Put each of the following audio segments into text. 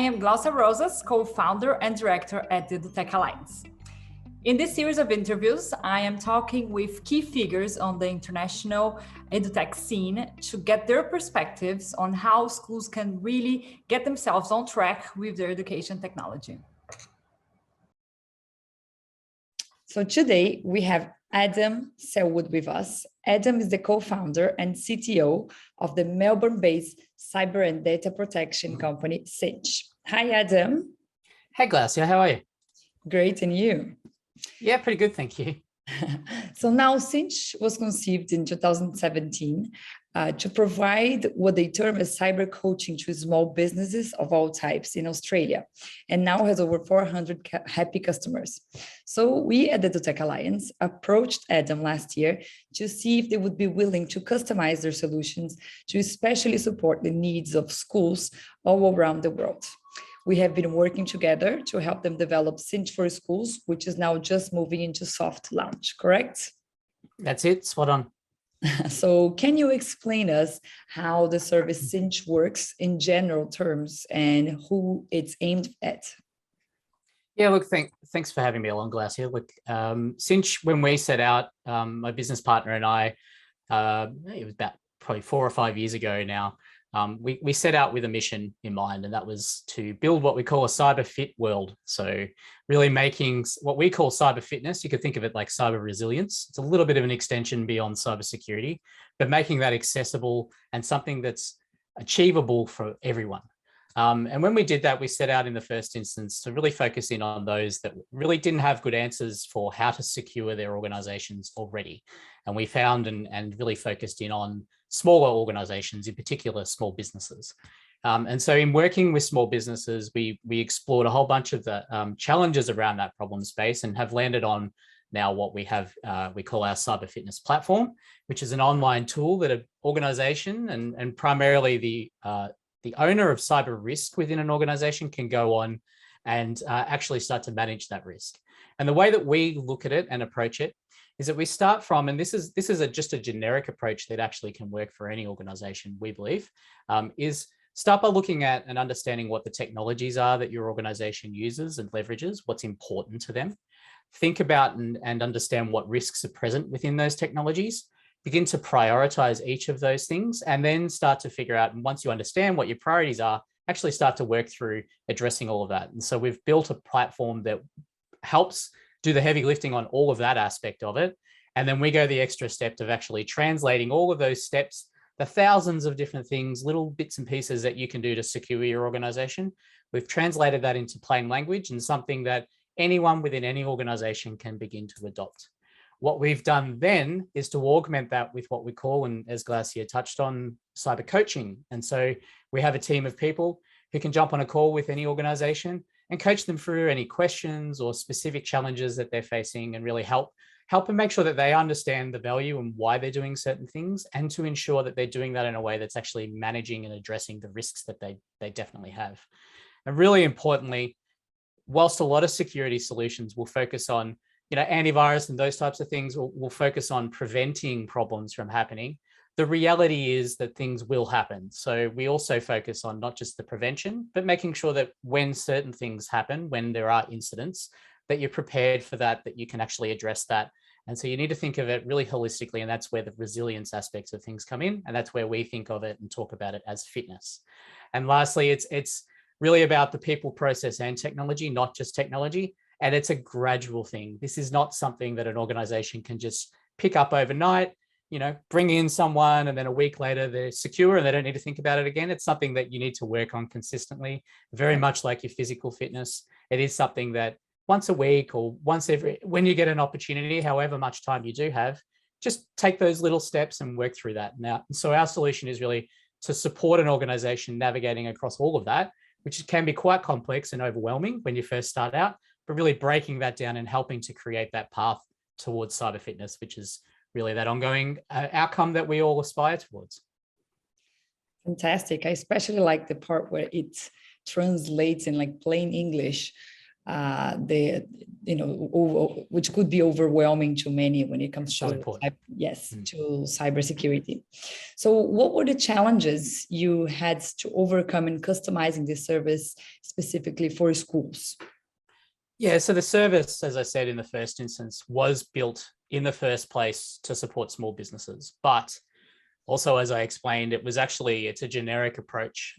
am Glaucia Rosas, co-founder and director at the EduTech Alliance. In this series of interviews, I am talking with key figures on the international edutech scene to get their perspectives on how schools can really get themselves on track with their education technology. So today we have Adam Selwood with us. Adam is the co-founder and CTO of the Melbourne-based cyber and data protection company, Cynch. Hi, Adam. Hey, Glaucia, how are you? Great, and you? Yeah, pretty good, thank you. So now Cynch was conceived in 2017 to provide what they term as cyber coaching to small businesses of all types in Australia, and now has over 400 happy customers. So we at the EduTech Alliance approached Adam last year to see if they would be willing to customize their solutions to especially support the needs of schools all around the world. We have been working together to help them develop Cynch For Schools, which is now just moving into soft launch, correct? That's it, spot on. So can you explain us how the service Cynch works in general terms and who it's aimed at? Yeah, look, thanks for having me along, Glaucia. Look, Cynch, when we set out, my business partner and I, it was about probably 4 or 5 years ago now, we set out with a mission in mind, and that was to build what we call a cyber fit world. So really making what we call cyber fitness, you could think of it like cyber resilience. It's a little bit of an extension beyond cybersecurity, but making that accessible and something that's achievable for everyone. And when we did that, we set out in the first instance to really focus in on those that really didn't have good answers for how to secure their organizations already. And we found and really focused in on smaller organizations, in particular small businesses. And so in working with small businesses, we explored a whole bunch of the challenges around that problem space and have landed on now what we call our cyber fitness platform, which is an online tool that an organization and primarily the owner of cyber risk within an organization can go on and actually start to manage that risk. And the way that we look at it and approach it is that we start from, and this is just a generic approach that actually can work for any organization, we believe, is start by looking at and understanding what the technologies are that your organization uses and leverages, what's important to them. Think about and understand what risks are present within those technologies. Begin to prioritize each of those things, and then start to figure out, and once you understand what your priorities are, actually start to work through addressing all of that. And so we've built a platform that helps do the heavy lifting on all of that aspect of it. And then we go the extra step of actually translating all of those steps, the thousands of different things, little bits and pieces that you can do to secure your organization. We've translated that into plain language and something that anyone within any organization can begin to adopt. What we've done then is to augment that with what we call, and as Glaucia touched on, cyber coaching. And so we have a team of people who can jump on a call with any organization and coach them through any questions or specific challenges that they're facing, and really help them make sure that they understand the value and why they're doing certain things, and to ensure that they're doing that in a way that's actually managing and addressing the risks that they definitely have. And really importantly, whilst a lot of security solutions will focus on antivirus and those types of things, will focus on preventing problems from happening, the reality is that things will happen. So we also focus on not just the prevention, but making sure that when certain things happen, when there are incidents, that you're prepared for that you can actually address that. And so you need to think of it really holistically, and that's where the resilience aspects of things come in. And that's where we think of it and talk about it as fitness. And lastly, it's really about the people, process, and technology, not just technology. And it's a gradual thing. This is not something that an organization can just pick up overnight, bring in someone and then a week later they're secure and they don't need to think about it again. It's something that you need to work on consistently, very much like your physical fitness. It is something that once a week or when you get an opportunity, however much time you do have, just take those little steps and work through that. Now, so our solution is really to support an organization navigating across all of that, which can be quite complex and overwhelming when you first start out, but really breaking that down and helping to create that path towards cyber fitness, which is really that ongoing outcome that we all aspire towards. Fantastic. I especially like the part where it translates in like plain English the which could be overwhelming to many when it comes So to important. to cybersecurity. So what were the challenges you had to overcome in customizing this service specifically for schools? Yeah, so the service, as I said in the first instance, was built in the first place to support small businesses. But also, as I explained, it's a generic approach.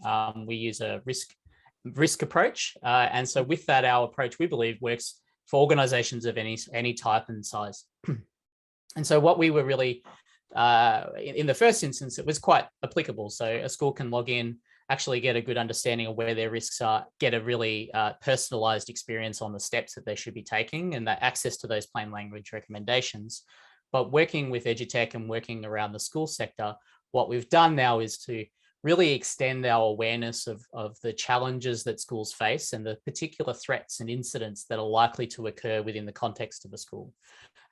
We use a risk approach. And so with that, our approach, we believe, works for organizations of any type and size. And so what we were really, in the first instance, it was quite applicable. So a school can log in, actually get a good understanding of where their risks are, get a really personalized experience on the steps that they should be taking, and that access to those plain language recommendations. But working with EduTech and working around the school sector, what we've done now is to really extend our awareness of the challenges that schools face and the particular threats and incidents that are likely to occur within the context of a school.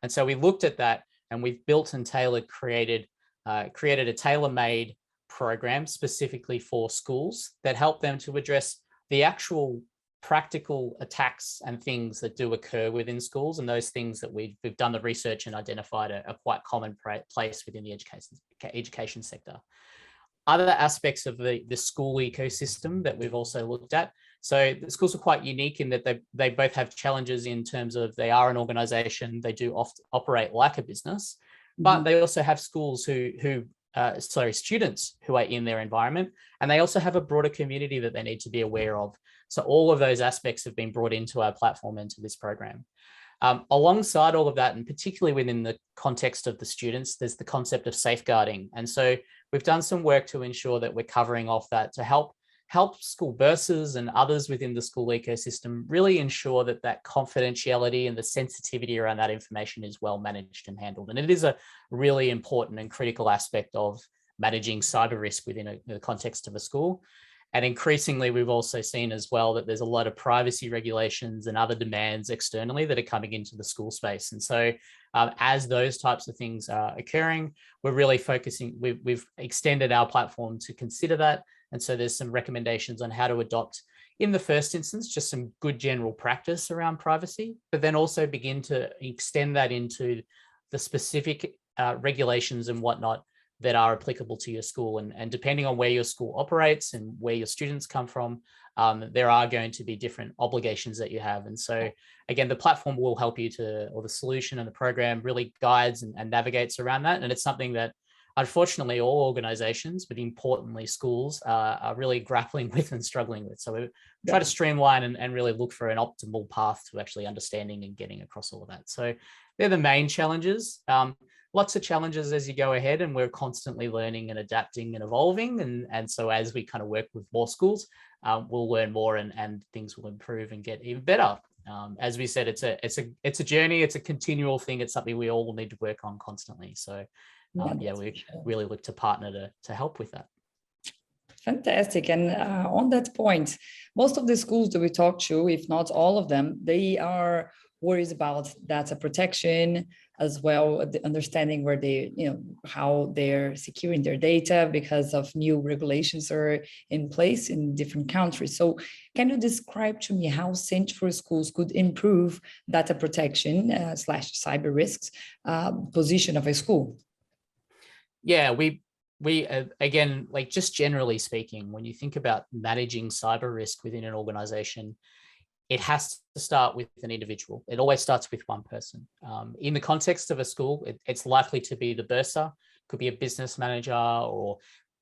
And so we looked at that, and we've built and created a tailor-made program specifically for schools that help them to address the actual practical attacks and things that do occur within schools, and those things that we've done the research and identified a quite common place within the education sector. Other aspects of the school ecosystem that we've also looked at. So the schools are quite unique in that they both have challenges in terms of they are an organization, they do operate like a business, but they also have schools students who are in their environment, and they also have a broader community that they need to be aware of. So all of those aspects have been brought into our platform, into this program. Alongside all of that, and particularly within the context of the students, there's the concept of safeguarding. And so we've done some work to ensure that we're covering off that to help school bursars and others within the school ecosystem really ensure that confidentiality and the sensitivity around that information is well managed and handled. And it is a really important and critical aspect of managing cyber risk within the context of a school. And increasingly, we've also seen as well that there's a lot of privacy regulations and other demands externally that are coming into the school space. And so as those types of things are occurring, we're really focusing, we've extended our platform to consider that. And so there's some recommendations on how to adopt, in the first instance, just some good general practice around privacy, but then also begin to extend that into the specific regulations and whatnot that are applicable to your school. And depending on where your school operates and where your students come from, there are going to be different obligations that you have. And so again, the platform will help you or the solution and the program really guides and navigates around that. And it's something that unfortunately all organizations, but importantly schools, are really grappling with and struggling with. So we try to streamline and really look for an optimal path to actually understanding and getting across all of that. So they're the main challenges. Lots of challenges as you go ahead, and we're constantly learning and adapting and evolving. And so as we kind of work with more schools, we'll learn more and things will improve and get even better. As we said, it's a journey, it's a continual thing. It's something we all need to work on constantly. So we really look to partner to help with that. Fantastic. And on that point, most of the schools that we talk to, if not all of them, they are worries about data protection, as well, the understanding where how they're securing their data because of new regulations are in place in different countries. So can you describe to me how Cynch for Schools could improve data protection / cyber risks position of a school? Yeah, we again, like just generally speaking, when you think about managing cyber risk within an organization, it has to start with an individual. It always starts with one person. In the context of a school, it's likely to be the bursar, could be a business manager or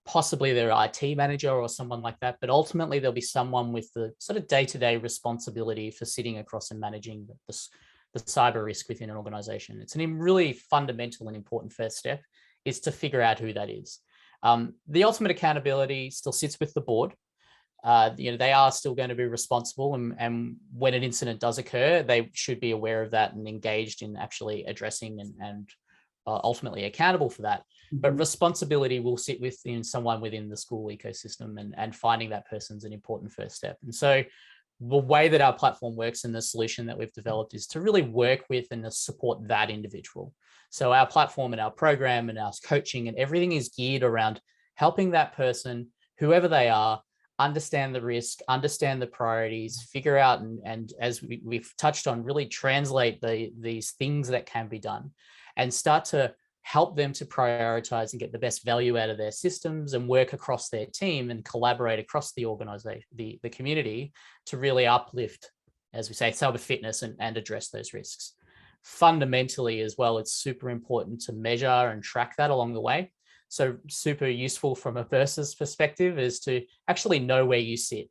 possibly their IT manager or someone like that. But ultimately, there'll be someone with the sort of day-to-day responsibility for sitting across and managing the cyber risk within an organization. It's a really fundamental and important first step is to figure out who that is. The ultimate accountability still sits with the board. They are still going to be responsible, and when an incident does occur, they should be aware of that and engaged in actually addressing and ultimately accountable for that. Mm-hmm. But responsibility will sit within someone within the school ecosystem, and finding that person's an important first step. And so the way that our platform works and the solution that we've developed is to really work with and to support that individual. So our platform and our program and our coaching and everything is geared around helping that person, whoever they are, understand the risk, understand the priorities, figure out, and as we've touched on, really translate these things that can be done and start to help them to prioritize and get the best value out of their systems and work across their team and collaborate across the organization, the community, to really uplift, as we say, cyber fitness and address those risks. Fundamentally as well, it's super important to measure and track that along the way. So super useful from a Bursars perspective is to actually know where you sit.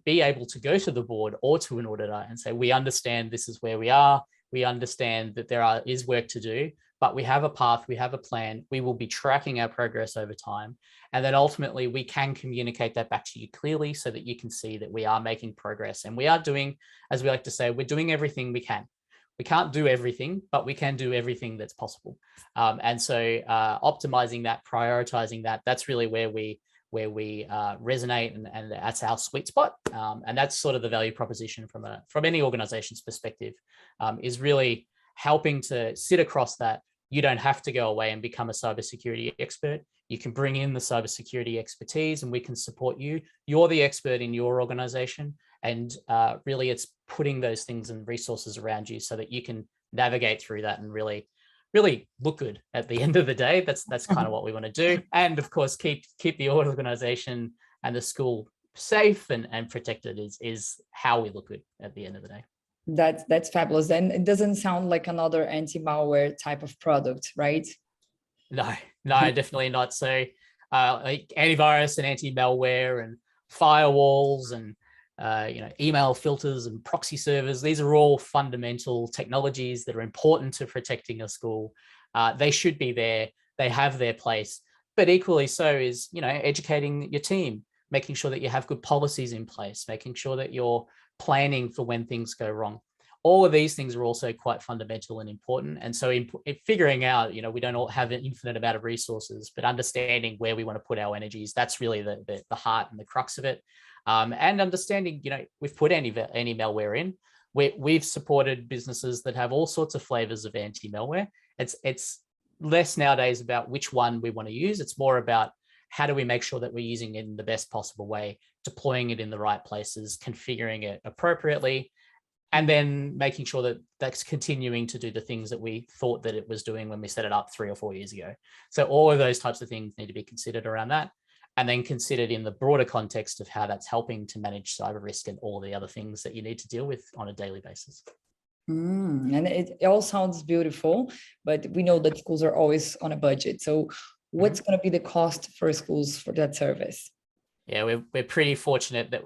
Be able to go to the board or to an auditor and say, we understand this is where we are. We understand that there is work to do, but we have a path, we have a plan. We will be tracking our progress over time. And then ultimately we can communicate that back to you clearly so that you can see that we are making progress. And we are doing, as we like to say, we're doing everything we can. We can't do everything, but we can do everything that's possible. And so optimizing that, prioritizing that, that's really where we resonate, and that's our sweet spot. And that's sort of the value proposition from any organization's perspective, is really helping to sit across that. You don't have to go away and become a cybersecurity expert. You can bring in the cybersecurity expertise and we can support you. You're the expert in your organization. And really it's putting those things and resources around you so that you can navigate through that and really look good at the end of the day. That's kind of what we want to do. And of course, keep the organization and the school safe and protected is how we look good at the end of the day. That's fabulous. And it doesn't sound like another anti-malware type of product, right? No, definitely not. So like antivirus and anti-malware and firewalls and email filters and proxy servers, these are all fundamental technologies that are important to protecting a school. They should be there. They have their place. But equally so is, educating your team, making sure that you have good policies in place, making sure that you're planning for when things go wrong. All of these things are also quite fundamental and important. And so in figuring out, we don't all have an infinite amount of resources, but understanding where we want to put our energies, that's really the heart and the crux of it. And understanding, we've put any malware in. We've supported businesses that have all sorts of flavors of anti-malware. It's less nowadays about which one we want to use. It's more about how do we make sure that we're using it in the best possible way, deploying it in the right places, configuring it appropriately, and then making sure that that's continuing to do the things that we thought that it was doing when we set it up 3 or 4 years ago. So all of those types of things need to be considered around that, and then considered in the broader context of how that's helping to manage cyber risk and all the other things that you need to deal with on a daily basis. And it all sounds beautiful, but we know that schools are always on a budget. So what's going to be the cost for schools for that service? Yeah, we're pretty fortunate that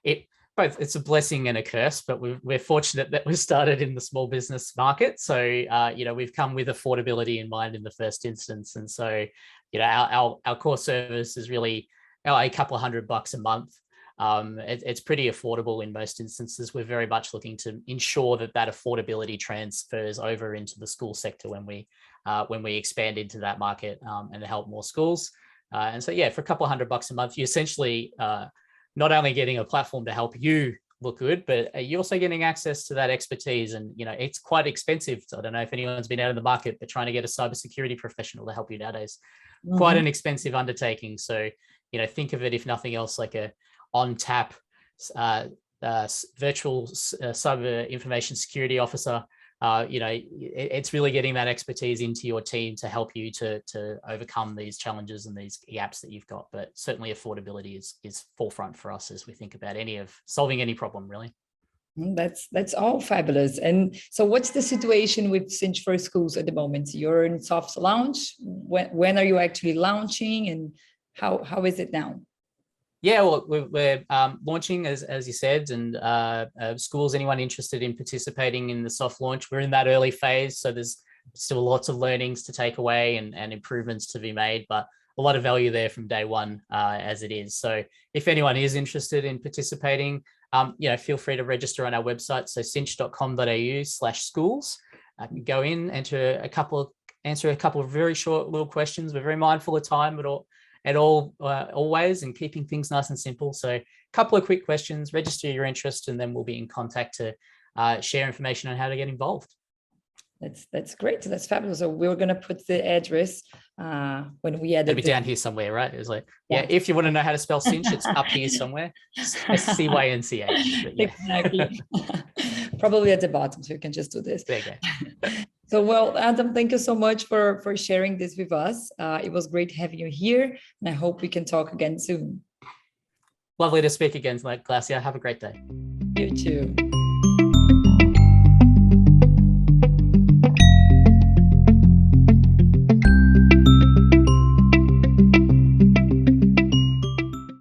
it's a blessing and a curse, but we're fortunate that we started in the small business market. So, we've come with affordability in mind in the first instance. And so, our core service is really a couple of $100 a month. It's pretty affordable in most instances. We're very much looking to ensure that affordability transfers over into the school sector when we expand into that market and help more schools. And so, for a couple of $100 a month, you essentially not only getting a platform to help you look good, but you're also getting access to that expertise. And, it's quite expensive. So I don't know if anyone's been out in the market, but trying to get a cybersecurity professional to help you nowadays, quite an expensive undertaking. So, think of it, if nothing else, like a on-tap virtual cyber information security officer. It's really getting that expertise into your team to help you to overcome these challenges and these gaps that you've got. But certainly affordability is forefront for us as we think about solving any problem, really. That's all fabulous. And so what's the situation with Cynch For Schools at the moment? You're in soft launch. When are you actually launching, and how is it now? Yeah, well, we're launching, as you said, and schools, anyone interested in participating in the soft launch, we're in that early phase. So there's still lots of learnings to take away and improvements to be made, but a lot of value there from day one as it is. So if anyone is interested in participating, feel free to register on our website. So cynch.com.au/schools. Go in, answer a couple of very short little questions. We're very mindful of time always, and keeping things nice and simple. So a couple of quick questions, register your interest, and then we'll be in contact to share information on how to get involved. That's great. That's fabulous. So we're gonna put the address when we edit. It'll be down here somewhere, right? It was like, Yeah. if you want to know how to spell Cynch, it's up here somewhere. Cynch. But yeah. Exactly. Probably at the bottom, so you can just do this. There you go. So, well, Adam, thank you so much for sharing this with us. It was great having you here, and I hope we can talk again soon. Lovely to speak again, Glacia. Have a great day. You too.